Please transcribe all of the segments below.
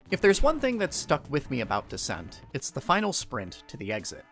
If there's one thing that's stuck with me about Descent, it's the final sprint to the exit.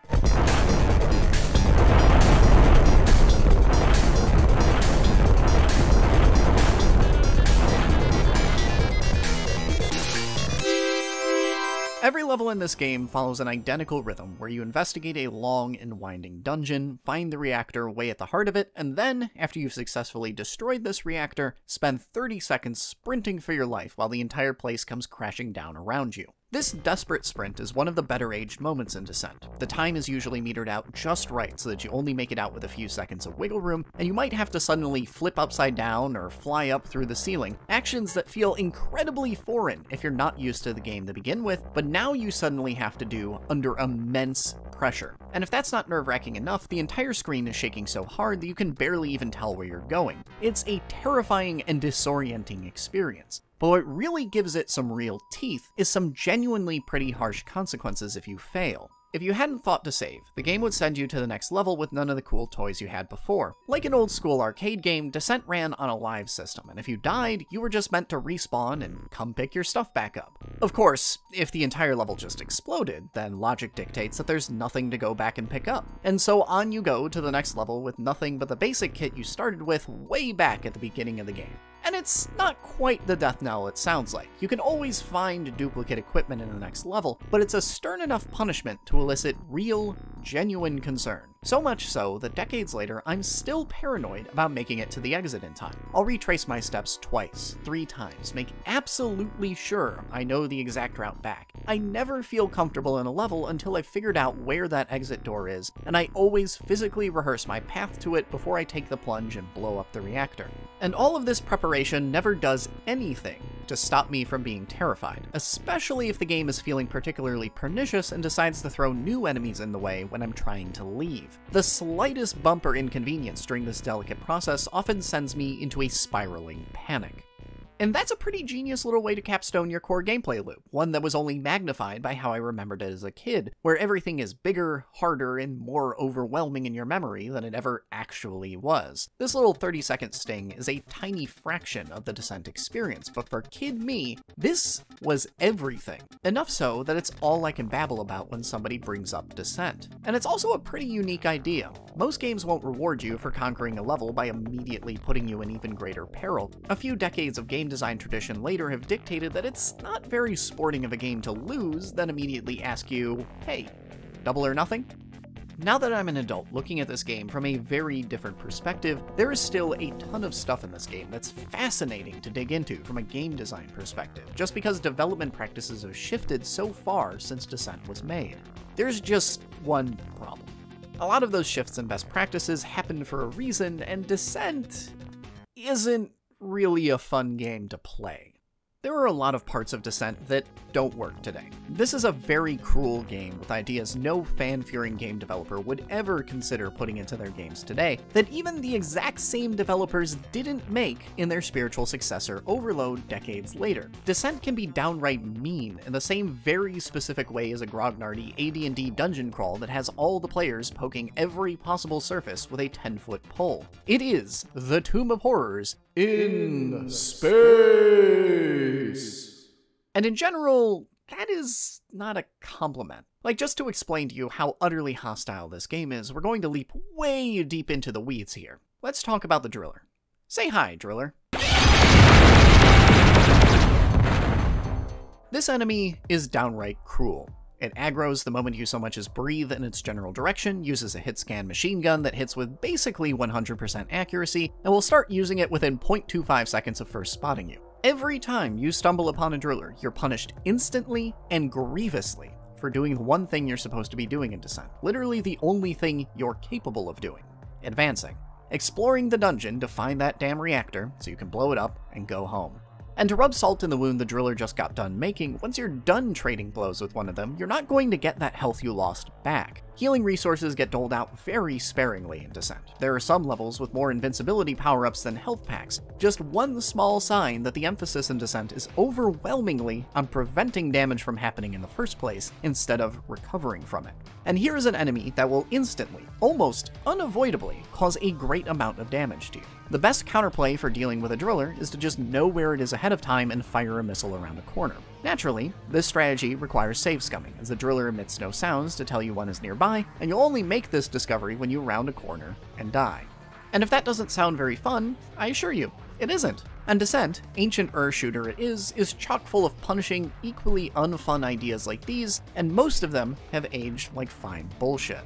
Every level in this game follows an identical rhythm where you investigate a long and winding dungeon, find the reactor way at the heart of it, and then, after you've successfully destroyed this reactor, spend 30 seconds sprinting for your life while the entire place comes crashing down around you. This desperate sprint is one of the better aged moments in Descent. The time is usually metered out just right so that you only make it out with a few seconds of wiggle room, and you might have to suddenly flip upside down or fly up through the ceiling, actions that feel incredibly foreign if you're not used to the game to begin with, but now you suddenly have to do under immense pressure. And if that's not nerve-wracking enough, the entire screen is shaking so hard that you can barely even tell where you're going. It's a terrifying and disorienting experience. But what really gives it some real teeth is some genuinely pretty harsh consequences if you fail. If you hadn't thought to save, the game would send you to the next level with none of the cool toys you had before. Like an old school arcade game, Descent ran on a live system, and if you died, you were just meant to respawn and come pick your stuff back up. Of course, if the entire level just exploded, then logic dictates that there's nothing to go back and pick up. And so on you go to the next level with nothing but the basic kit you started with way back at the beginning of the game. And it's not quite the death knell it sounds like. You can always find duplicate equipment in the next level, but it's a stern enough punishment to elicit real, genuine concern. So much so that decades later, I'm still paranoid about making it to the exit in time. I'll retrace my steps twice, 3 times, make absolutely sure I know the exact route back. I never feel comfortable in a level until I've figured out where that exit door is, and I always physically rehearse my path to it before I take the plunge and blow up the reactor. And all of this preparation never does anything to stop me from being terrified, especially if the game is feeling particularly pernicious and decides to throw new enemies in the way when I'm trying to leave. The slightest bump or inconvenience during this delicate process often sends me into a spiraling panic. And that's a pretty genius little way to capstone your core gameplay loop, one that was only magnified by how I remembered it as a kid, where everything is bigger, harder, and more overwhelming in your memory than it ever actually was. This little 30-second sting is a tiny fraction of the Descent experience, but for kid me, this was everything. Enough so that it's all I can babble about when somebody brings up Descent. And it's also a pretty unique idea. Most games won't reward you for conquering a level by immediately putting you in even greater peril. A few decades of game design tradition later have dictated that it's not very sporting of a game to lose, then immediately ask you, hey, double or nothing? Now that I'm an adult looking at this game from a very different perspective, there is still a ton of stuff in this game that's fascinating to dig into from a game design perspective, just because development practices have shifted so far since Descent was made. There's just one problem. A lot of those shifts in best practices happened for a reason, and Descent isn't really a fun game to play. There are a lot of parts of Descent that don't work today. This is a very cruel game with ideas no fan-fearing game developer would ever consider putting into their games today, that even the exact same developers didn't make in their spiritual successor Overload decades later. Descent can be downright mean in the same very specific way as a grognard-y AD&D dungeon crawl that has all the players poking every possible surface with a 10-foot pole. It is the Tomb of Horrors in space. And in general, that is not a compliment. Like, just to explain to you how utterly hostile this game is, we're going to leap way deep into the weeds here. Let's talk about the Driller. Say hi, Driller. This enemy is downright cruel. It aggroes the moment you so much as breathe in its general direction, uses a hit scan machine gun that hits with basically 100% accuracy, and will start using it within 0.25 seconds of first spotting you. Every time you stumble upon a Driller, you're punished instantly and grievously for doing the one thing you're supposed to be doing in Descent. Literally the only thing you're capable of doing. Advancing. Exploring the dungeon to find that damn reactor so you can blow it up and go home. And to rub salt in the wound the Driller just got done making, once you're done trading blows with one of them, you're not going to get that health you lost back. Healing resources get doled out very sparingly in Descent. There are some levels with more invincibility power-ups than health packs, just one small sign that the emphasis in Descent is overwhelmingly on preventing damage from happening in the first place, instead of recovering from it. And here is an enemy that will instantly, almost unavoidably, cause a great amount of damage to you. The best counterplay for dealing with a Driller is to just know where it is ahead of time and fire a missile around a corner. Naturally, this strategy requires save scumming, as the driller emits no sounds to tell you one is nearby, and you'll only make this discovery when you round a corner and die. And if that doesn't sound very fun, I assure you, it isn't. And Descent, ancient shooter it is chock full of punishing, equally unfun ideas like these, and most of them have aged like fine bullshit.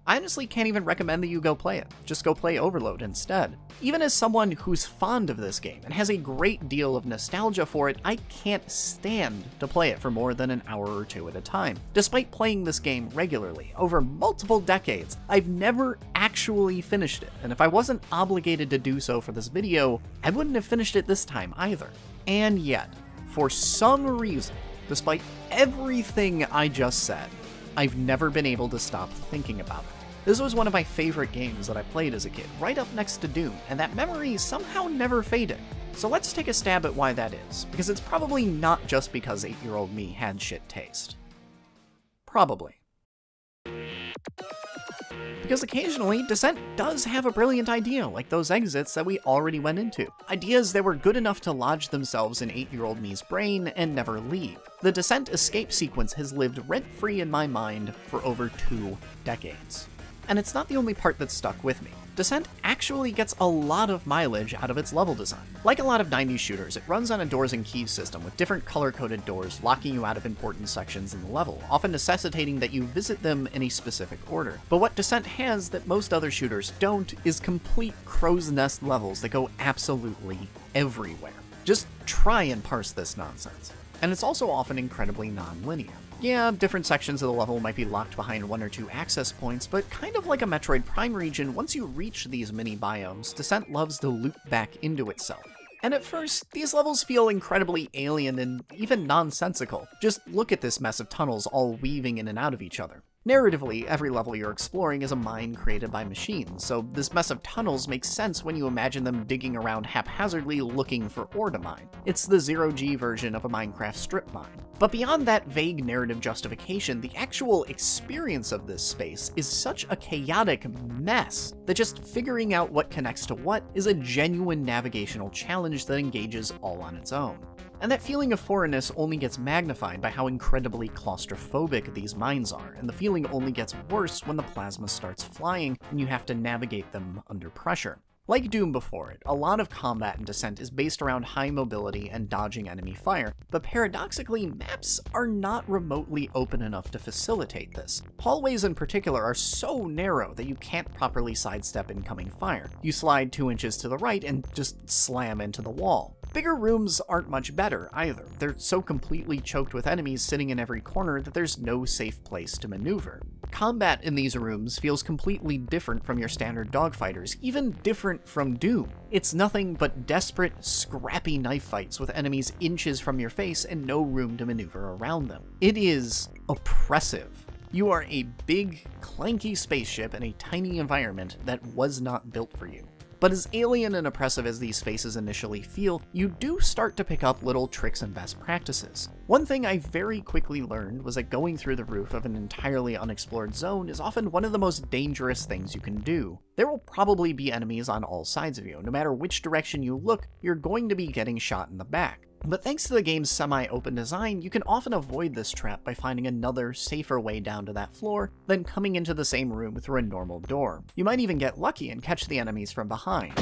I honestly can't even recommend that you go play it. Just go play Overload instead. Even as someone who's fond of this game and has a great deal of nostalgia for it, I can't stand to play it for more than an hour or two at a time. Despite playing this game regularly, over multiple decades, I've never actually finished it, and if I wasn't obligated to do so for this video, I wouldn't have finished it this time either. And yet, for some reason, despite everything I just said, I've never been able to stop thinking about it. This was one of my favorite games that I played as a kid, right up next to Doom, and that memory somehow never faded. So let's take a stab at why that is, because it's probably not just because 8-year-old me had shit taste. Probably. Because occasionally, Descent does have a brilliant idea, like those exits that we already went into. Ideas that were good enough to lodge themselves in 8-year-old me's brain and never leave. The Descent escape sequence has lived rent-free in my mind for over 2 decades. And it's not the only part that's stuck with me. Descent actually gets a lot of mileage out of its level design. Like a lot of 90s shooters, it runs on a doors and keys system with different color-coded doors locking you out of important sections in the level, often necessitating that you visit them in a specific order. But what Descent has that most other shooters don't is complete crow's nest levels that go absolutely everywhere. Just try and parse this nonsense. And it's also often incredibly non-linear. Yeah, different sections of the level might be locked behind 1 or 2 access points, but kind of like a Metroid Prime region, once you reach these mini biomes, Descent loves to loop back into itself. And at first, these levels feel incredibly alien and even nonsensical. Just look at this mess of tunnels all weaving in and out of each other. Narratively, every level you're exploring is a mine created by machines, so this mess of tunnels makes sense when you imagine them digging around haphazardly looking for ore to mine. It's the zero-G version of a Minecraft strip mine. But beyond that vague narrative justification, the actual experience of this space is such a chaotic mess that just figuring out what connects to what is a genuine navigational challenge that engages all on its own. And that feeling of foreignness only gets magnified by how incredibly claustrophobic these mines are, and the feeling only gets worse when the plasma starts flying and you have to navigate them under pressure. Like Doom before it, a lot of combat in Descent is based around high mobility and dodging enemy fire, but paradoxically, maps are not remotely open enough to facilitate this. Hallways in particular are so narrow that you can't properly sidestep incoming fire. You slide 2 inches to the right and just slam into the wall. Bigger rooms aren't much better either. They're so completely choked with enemies sitting in every corner that there's no safe place to maneuver. Combat in these rooms feels completely different from your standard dogfighters, even different from Doom. It's nothing but desperate, scrappy knife fights with enemies inches from your face and no room to maneuver around them. It is oppressive. You are a big, clanky spaceship in a tiny environment that was not built for you. But as alien and oppressive as these spaces initially feel, you do start to pick up little tricks and best practices. One thing I very quickly learned was that going through the roof of an entirely unexplored zone is often one of the most dangerous things you can do. There will probably be enemies on all sides of you. No matter which direction you look, you're going to be getting shot in the back. But thanks to the game's semi-open design, you can often avoid this trap by finding another, safer way down to that floor than coming into the same room through a normal door. You might even get lucky and catch the enemies from behind.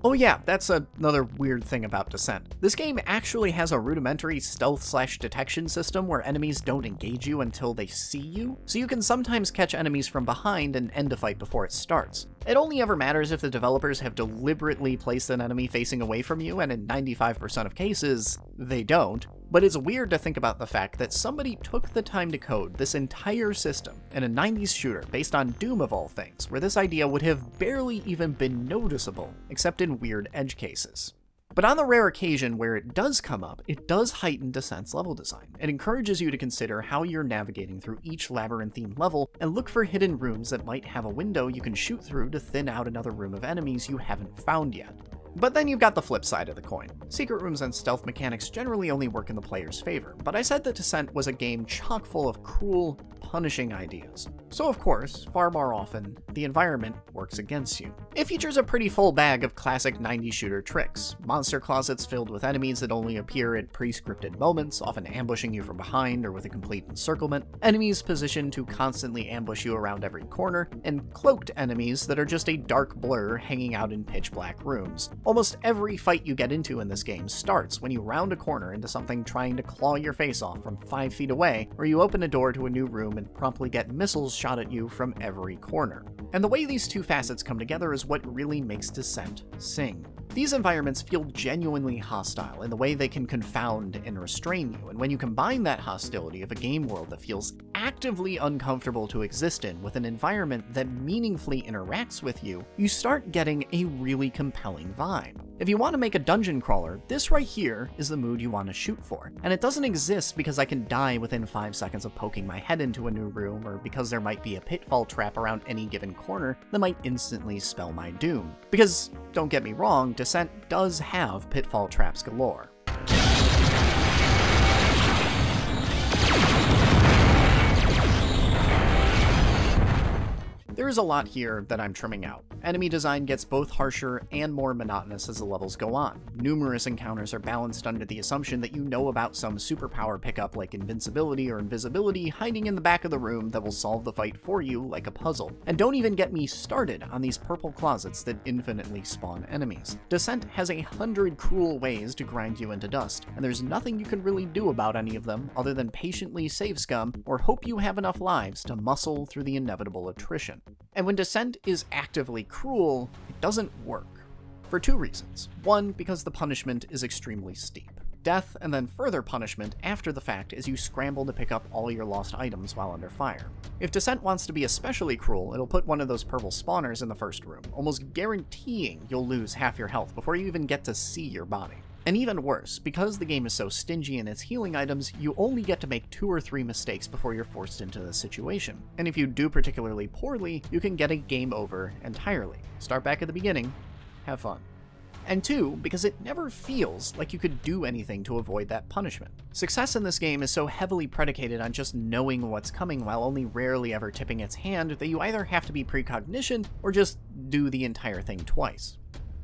Oh yeah, that's another weird thing about Descent. This game actually has a rudimentary stealth/detection system where enemies don't engage you until they see you, so you can sometimes catch enemies from behind and end a fight before it starts. It only ever matters if the developers have deliberately placed an enemy facing away from you, and in 95% of cases, they don't. But it's weird to think about the fact that somebody took the time to code this entire system in a 90s shooter based on Doom of all things, where this idea would have barely even been noticeable, except in weird edge cases. But on the rare occasion where it does come up, it does heighten Descent's level design. It encourages you to consider how you're navigating through each labyrinthine level and look for hidden rooms that might have a window you can shoot through to thin out another room of enemies you haven't found yet. But then you've got the flip side of the coin. Secret rooms and stealth mechanics generally only work in the player's favor, but I said that Descent was a game chock full of cruel, punishing ideas. So of course, far more often, the environment works against you. It features a pretty full bag of classic 90s shooter tricks. Monster closets filled with enemies that only appear at pre-scripted moments, often ambushing you from behind or with a complete encirclement, enemies positioned to constantly ambush you around every corner, and cloaked enemies that are just a dark blur hanging out in pitch black rooms. Almost every fight you get into in this game starts when you round a corner into something trying to claw your face off from 5 feet away, or you open a door to a new room and promptly get missiles shot at you from every corner. And the way these two facets come together is what really makes Descent sing. These environments feel genuinely hostile in the way they can confound and restrain you, and when you combine that hostility of a game world that feels actively uncomfortable to exist in with an environment that meaningfully interacts with you, you start getting a really compelling vibe. If you want to make a dungeon crawler, this right here is the mood you want to shoot for. And it doesn't exist because I can die within 5 seconds of poking my head into a new room, or because there might be a pitfall trap around any given corner that might instantly spell my doom. Because, don't get me wrong, Descent does have pitfall traps galore. There is a lot here that I'm trimming out. Enemy design gets both harsher and more monotonous as the levels go on. Numerous encounters are balanced under the assumption that you know about some superpower pickup like invincibility or invisibility hiding in the back of the room that will solve the fight for you like a puzzle. And don't even get me started on these purple closets that infinitely spawn enemies. Descent has 100 cruel ways to grind you into dust, and there's nothing you can really do about any of them other than patiently save scum or hope you have enough lives to muscle through the inevitable attrition. And when Descent is actively cruel, it doesn't work. For 2 reasons. 1, because the punishment is extremely steep. Death and then further punishment after the fact as you scramble to pick up all your lost items while under fire. If Descent wants to be especially cruel, it'll put one of those purple spawners in the first room, almost guaranteeing you'll lose half your health before you even get to see your body. And even worse, because the game is so stingy in its healing items, you only get to make 2 or 3 mistakes before you're forced into this situation. And if you do particularly poorly, you can get a game over entirely. Start back at the beginning, have fun. And 2, because it never feels like you could do anything to avoid that punishment. Success in this game is so heavily predicated on just knowing what's coming while only rarely ever tipping its hand that you either have to be precognitioned or just do the entire thing twice.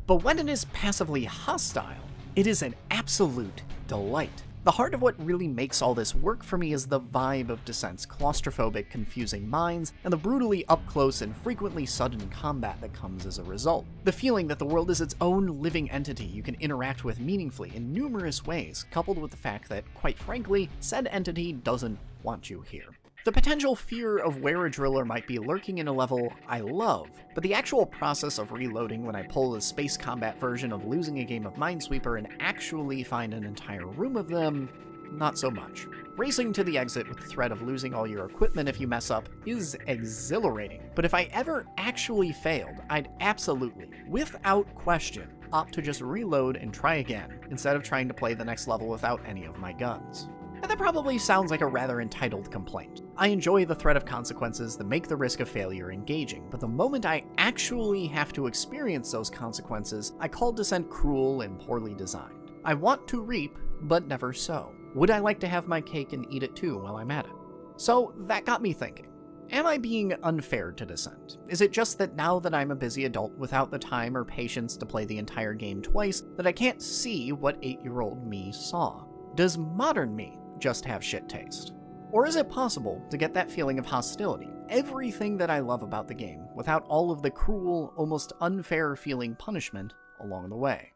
But when it is passively hostile, it is an absolute delight. The heart of what really makes all this work for me is the vibe of Descent's claustrophobic, confusing minds, and the brutally up-close and frequently sudden combat that comes as a result. The feeling that the world is its own living entity you can interact with meaningfully in numerous ways, coupled with the fact that, quite frankly, said entity doesn't want you here. The potential fear of where a driller might be lurking in a level I love, but the actual process of reloading when I pull the space combat version of losing a game of Minesweeper and actually find an entire room of them, not so much. Racing to the exit with the threat of losing all your equipment if you mess up is exhilarating, but if I ever actually failed, I'd absolutely, without question, opt to just reload and try again, instead of trying to play the next level without any of my guns. And that probably sounds like a rather entitled complaint. I enjoy the threat of consequences that make the risk of failure engaging, but the moment I actually have to experience those consequences, I call Descent cruel and poorly designed. I want to reap, but never sow. Would I like to have my cake and eat it too while I'm at it? So that got me thinking. Am I being unfair to Descent? Is it just that now that I'm a busy adult without the time or patience to play the entire game twice, that I can't see what 8-year-old me saw? Does modern me just have shit taste? Or is it possible to get that feeling of hostility, everything that I love about the game, without all of the cruel, almost unfair feeling punishment along the way?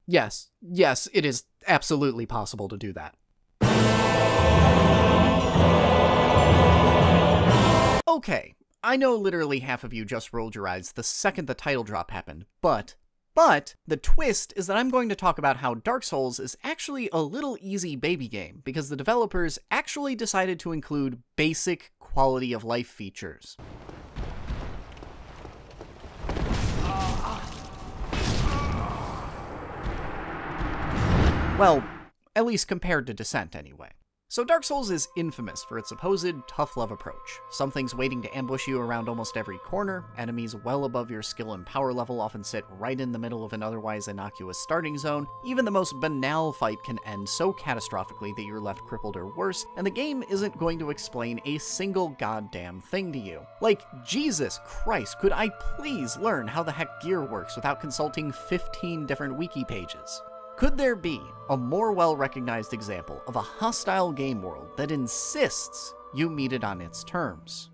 Yes, it is absolutely possible to do that. Okay, I know literally half of you just rolled your eyes the second the title drop happened, but the twist is that I'm going to talk about how Dark Souls is actually a little easy baby game because the developers actually decided to include basic quality of life features. Well, at least compared to Descent anyway. So Dark Souls is infamous for its supposed tough love approach. Some things waiting to ambush you around almost every corner, enemies well above your skill and power level often sit right in the middle of an otherwise innocuous starting zone, even the most banal fight can end so catastrophically that you're left crippled or worse, and the game isn't going to explain a single goddamn thing to you. Like, Jesus Christ, could I please learn how the heck gear works without consulting 15 different wiki pages? Could there be a more well-recognized example of a hostile game world that insists you meet it on its terms?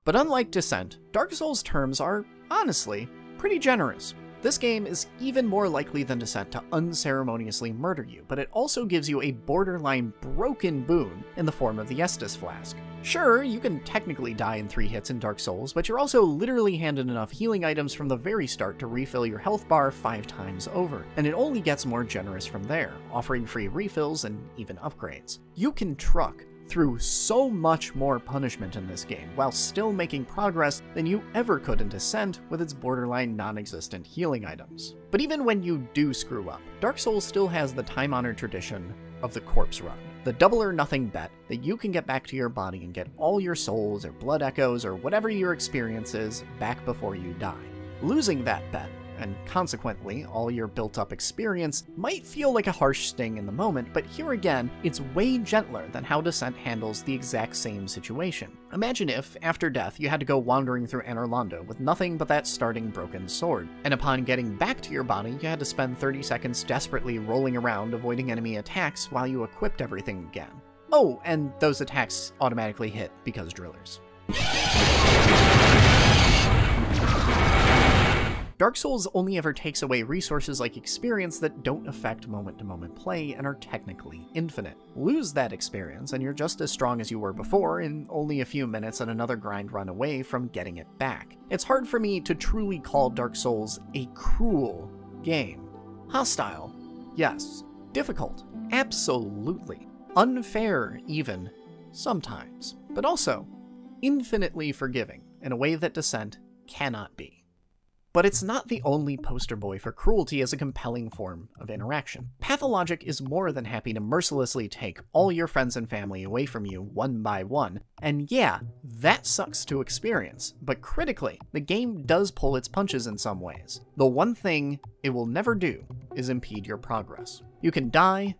But unlike Descent, Dark Souls' terms are, honestly, pretty generous. This game is even more likely than Descent to unceremoniously murder you, but it also gives you a borderline broken boon in the form of the Estus Flask. Sure, you can technically die in 3 hits in Dark Souls, but you're also literally handed enough healing items from the very start to refill your health bar 5 times over, and it only gets more generous from there, offering free refills and even upgrades. You can truck through so much more punishment in this game, while still making progress than you ever could in Descent with its borderline non-existent healing items. But even when you do screw up, Dark Souls still has the time-honored tradition of the corpse run, the double or nothing bet that you can get back to your body and get all your souls or blood echoes or whatever your experience is back before you die. Losing that bet, and consequently all your built-up experience, might feel like a harsh sting in the moment, but here again, it's way gentler than how Descent handles the exact same situation. Imagine if, after death, you had to go wandering through Anor Londo with nothing but that starting broken sword, and upon getting back to your body, you had to spend 30 seconds desperately rolling around avoiding enemy attacks while you equipped everything again. Oh, and those attacks automatically hit because drillers. Dark Souls only ever takes away resources like experience that don't affect moment-to-moment play and are technically infinite. Lose that experience and you're just as strong as you were before in only a few minutes and another grind run away from getting it back. It's hard for me to truly call Dark Souls a cruel game. Hostile, yes. Difficult, absolutely. Unfair, even, sometimes. But also, infinitely forgiving in a way that Descent cannot be. But it's not the only poster boy for cruelty as a compelling form of interaction. Pathologic is more than happy to mercilessly take all your friends and family away from you one by one, and yeah, that sucks to experience, but critically, the game does pull its punches in some ways. The one thing it will never do is impede your progress. You can die,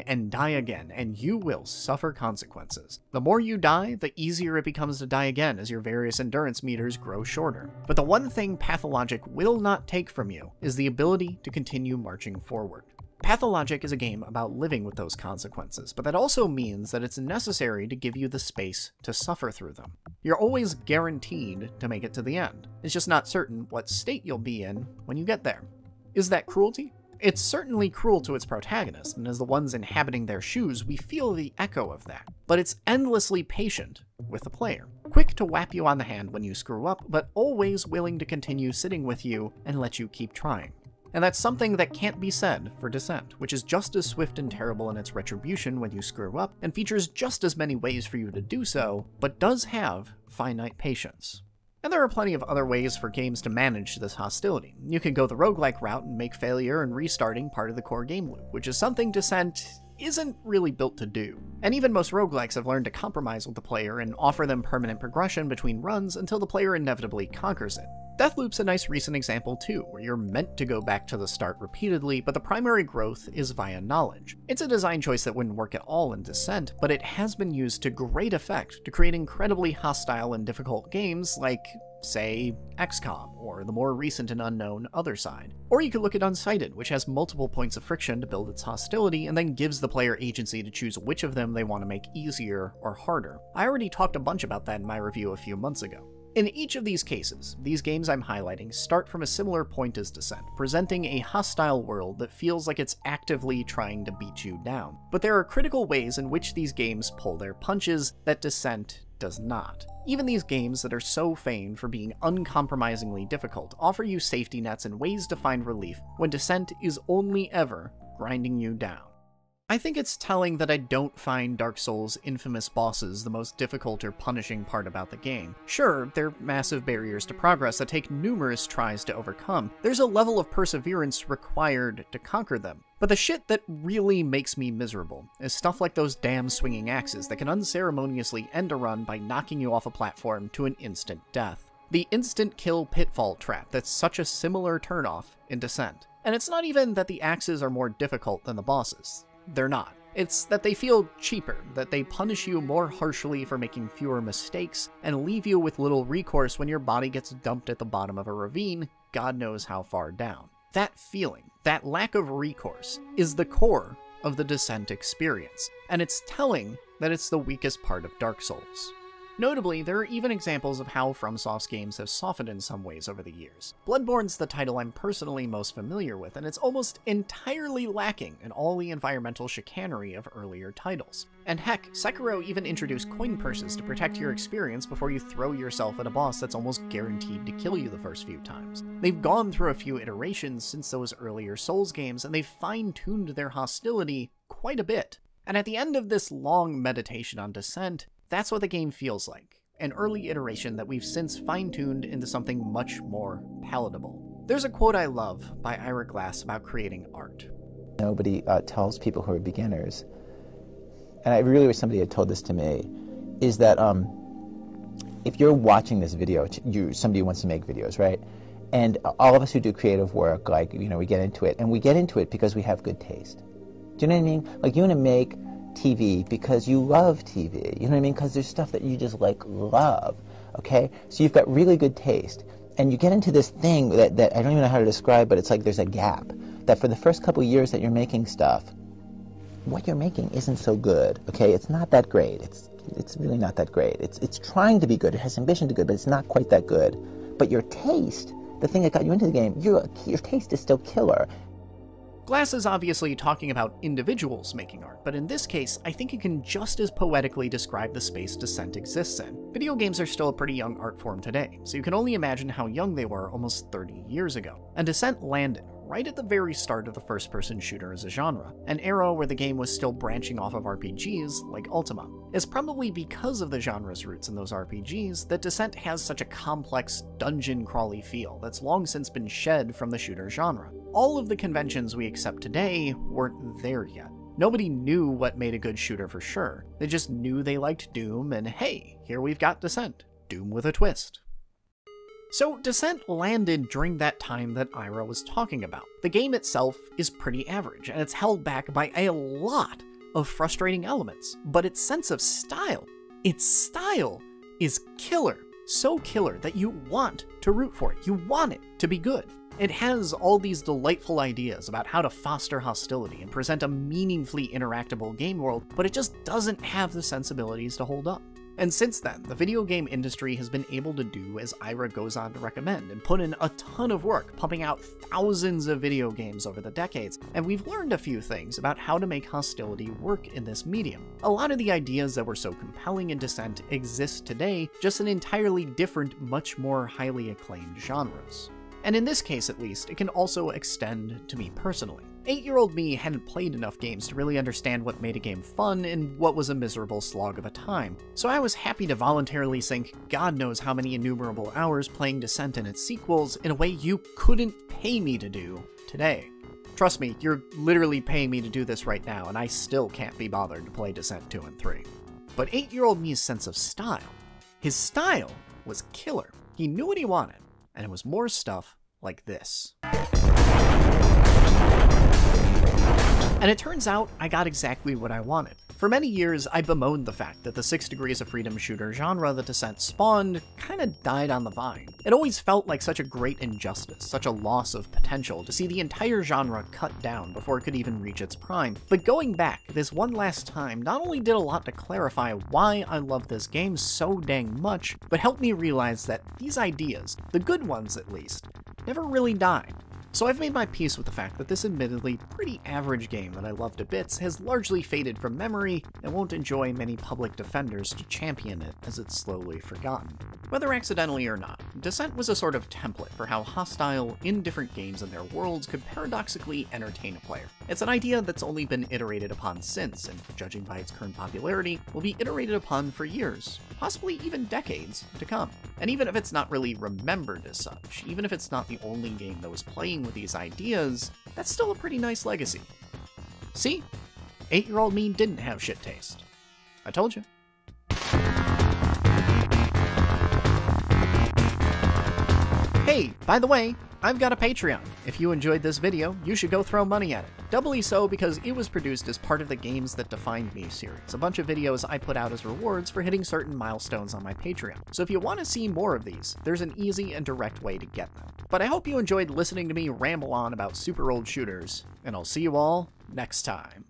and die again, and you will suffer consequences. The more you die, the easier it becomes to die again as your various endurance meters grow shorter. But the one thing Pathologic will not take from you is the ability to continue marching forward. Pathologic is a game about living with those consequences, but that also means that it's necessary to give you the space to suffer through them. You're always guaranteed to make it to the end. It's just not certain what state you'll be in when you get there. Is that cruelty? It's certainly cruel to its protagonist, and as the ones inhabiting their shoes, we feel the echo of that. But it's endlessly patient with the player. Quick to whap you on the hand when you screw up, but always willing to continue sitting with you and let you keep trying. And that's something that can't be said for Descent, which is just as swift and terrible in its retribution when you screw up, and features just as many ways for you to do so, but does have finite patience. And there are plenty of other ways for games to manage this hostility. You can go the roguelike route and make failure and restarting part of the core game loop, which is something Descent isn't really built to do. And even most roguelikes have learned to compromise with the player and offer them permanent progression between runs until the player inevitably conquers it. Deathloop's a nice recent example too, where you're meant to go back to the start repeatedly, but the primary growth is via knowledge. It's a design choice that wouldn't work at all in Descent, but it has been used to great effect to create incredibly hostile and difficult games like, say, XCOM, or the more recent and unknown Other Side. Or you could look at Untitled, which has multiple points of friction to build its hostility, and then gives the player agency to choose which of them they want to make easier or harder. I already talked a bunch about that in my review a few months ago. In each of these cases, these games I'm highlighting start from a similar point as Descent, presenting a hostile world that feels like it's actively trying to beat you down. But there are critical ways in which these games pull their punches that Descent does not. Even these games that are so famed for being uncompromisingly difficult offer you safety nets and ways to find relief when Descent is only ever grinding you down. I think it's telling that I don't find Dark Souls' infamous bosses the most difficult or punishing part about the game. Sure, they're massive barriers to progress that take numerous tries to overcome. There's a level of perseverance required to conquer them. But the shit that really makes me miserable is stuff like those damn swinging axes that can unceremoniously end a run by knocking you off a platform to an instant death. The instant kill pitfall trap that's such a similar turnoff in Descent. And it's not even that the axes are more difficult than the bosses. They're not. It's that they feel cheaper, that they punish you more harshly for making fewer mistakes, and leave you with little recourse when your body gets dumped at the bottom of a ravine, God knows how far down. That feeling, that lack of recourse, is the core of the Descent experience, and it's telling that it's the weakest part of Dark Souls. Notably, there are even examples of how FromSoft's games have softened in some ways over the years. Bloodborne's the title I'm personally most familiar with, and it's almost entirely lacking in all the environmental chicanery of earlier titles. And heck, Sekiro even introduced coin purses to protect your experience before you throw yourself at a boss that's almost guaranteed to kill you the first few times. They've gone through a few iterations since those earlier Souls games, and they've fine-tuned their hostility quite a bit. And at the end of this long meditation on Descent, that's what the game feels like, an early iteration that we've since fine-tuned into something much more palatable. There's a quote I love by Ira Glass about creating art. Nobody tells people who are beginners, and I really wish somebody had told this to me, is that if you're watching this video, somebody wants to make videos, right? And all of us who do creative work, like, you know, we get into it, and we get into it because we have good taste. Do you know what I mean? Like, you want to make TV because you love TV, you know what I mean? Because there's stuff that you just like love, okay? So you've got really good taste, and you get into this thing that I don't even know how to describe, but it's like there's a gap, that for the first couple of years that you're making stuff, what you're making isn't so good, okay? It's not that great. It's really not that great. It's trying to be good. It has ambition to be good, but it's not quite that good. But your taste, the thing that got you into the game, your taste is still killer. Glass is obviously talking about individuals making art, but in this case, I think it can just as poetically describe the space Descent exists in. Video games are still a pretty young art form today, so you can only imagine how young they were almost 30 years ago. And Descent landed right at the very start of the first-person shooter as a genre, an era where the game was still branching off of RPGs like Ultima. It's probably because of the genre's roots in those RPGs that Descent has such a complex, dungeon-crawly feel that's long since been shed from the shooter genre. All of the conventions we accept today weren't there yet. Nobody knew what made a good shooter for sure. They just knew they liked Doom, and hey, here we've got Descent. Doom with a twist. So Descent landed during that time that Ira was talking about. The game itself is pretty average, and it's held back by a lot of frustrating elements, but its sense of style, is killer. So killer that you want to root for it. You want it to be good. It has all these delightful ideas about how to foster hostility and present a meaningfully interactable game world, but it just doesn't have the sensibilities to hold up. And since then, the video game industry has been able to do as Ira goes on to recommend and put in a ton of work, pumping out thousands of video games over the decades, and we've learned a few things about how to make hostility work in this medium. A lot of the ideas that were so compelling in Descent exist today, just in entirely different, much more highly acclaimed genres. And in this case at least, it can also extend to me personally. 8-year-old me hadn't played enough games to really understand what made a game fun and what was a miserable slog of a time, so I was happy to voluntarily sink God knows how many innumerable hours playing Descent and its sequels in a way you couldn't pay me to do today. Trust me, you're literally paying me to do this right now, and I still can't be bothered to play Descent 2 and 3. But 8-year-old me's sense of style, his style was killer. He knew what he wanted, and it was more stuff like this. And it turns out I got exactly what I wanted. For many years, I bemoaned the fact that the 6 Degrees of Freedom shooter genre that Descent spawned kinda died on the vine. It always felt like such a great injustice, such a loss of potential to see the entire genre cut down before it could even reach its prime. But going back this one last time not only did a lot to clarify why I love this game so dang much, but helped me realize that these ideas, the good ones at least, never really died. So I've made my peace with the fact that this admittedly pretty average game that I love to bits has largely faded from memory and won't enjoy many public defenders to champion it as it's slowly forgotten. Whether accidentally or not, Descent was a sort of template for how hostile, indifferent games and their worlds could paradoxically entertain a player. It's an idea that's only been iterated upon since, and judging by its current popularity, will be iterated upon for years, possibly even decades, to come. And even if it's not really remembered as such, even if it's not the only game that was playing with these ideas, that's still a pretty nice legacy. See? 8-year-old me didn't have shit taste. I told you. Hey, by the way, I've got a Patreon. If you enjoyed this video, you should go throw money at it. Doubly so because it was produced as part of the Games That Defined Me series, a bunch of videos I put out as rewards for hitting certain milestones on my Patreon. So if you want to see more of these, there's an easy and direct way to get them. But I hope you enjoyed listening to me ramble on about super old shooters, and I'll see you all next time.